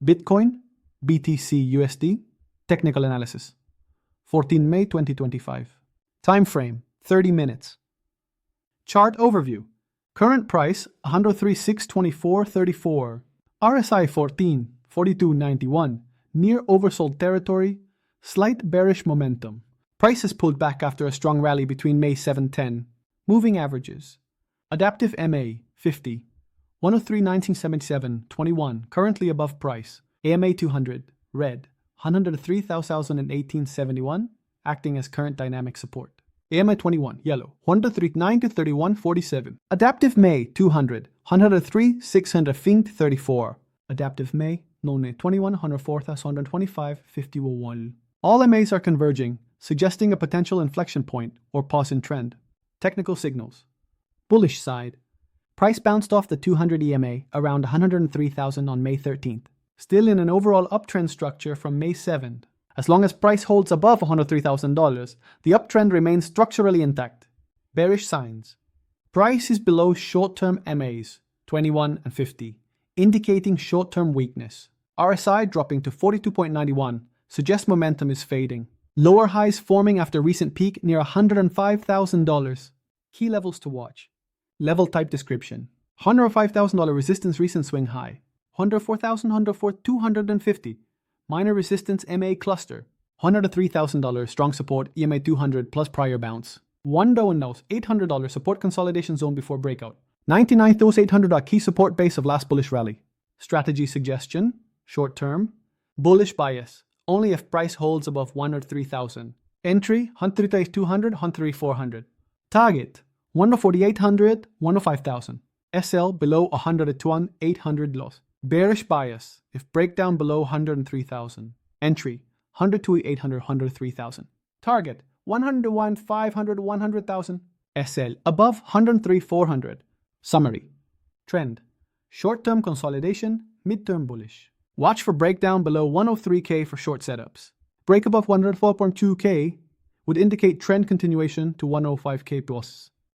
Bitcoin, BTC USD, technical analysis. 14 May 2025. Time frame 30 minutes. Chart overview. Current price 103.624.34. RSI 14, 42.91. Near oversold territory. Slight bearish momentum. Price has pulled back after a strong rally between May 7-10. Moving averages. Adaptive MA 50. 103.1977.21. Currently above price. EMA 200. Red. 103,018.71. Acting as current dynamic support. EMA 21. Yellow. 103.9 to 31.47. Adaptive May 200. 103.600.34. Adaptive May. None 21. 104,125.51. All MAs are converging, suggesting a potential inflection point or pause in trend. Technical signals. Bullish side. Price bounced off the 200 EMA around 103,000 on May 13th. Still in an overall uptrend structure from May 7th. As long as price holds above $103,000, the uptrend remains structurally intact. Bearish signs. Price is below short-term MAs, 21 and 50, indicating short-term weakness. RSI dropping to 42.91 suggests momentum is fading. Lower highs forming after recent peak near $105,000. Key levels to watch. Level type description. $105,000 resistance recent swing high. $104,000, $104,250. Minor resistance MA cluster. $103,000 strong support EMA 200 plus prior bounce. $1 and nose $800 support consolidation zone before breakout. 99,800 key support base of last bullish rally. Strategy suggestion. Short term. Bullish bias. Only if price holds above 103,000. Entry 103,200, 103,400. Target 104,800, 105,000. SL below 101,800 loss. Bearish bias if breakdown below 103,000. Entry 102,800, 103,000. Target 101,500, 100,000. SL above 103,400. Summary. Trend. Short-term consolidation, mid-term bullish. Watch for breakdown below 103K for short setups. Break above 104.2K would indicate trend continuation to 105K plus.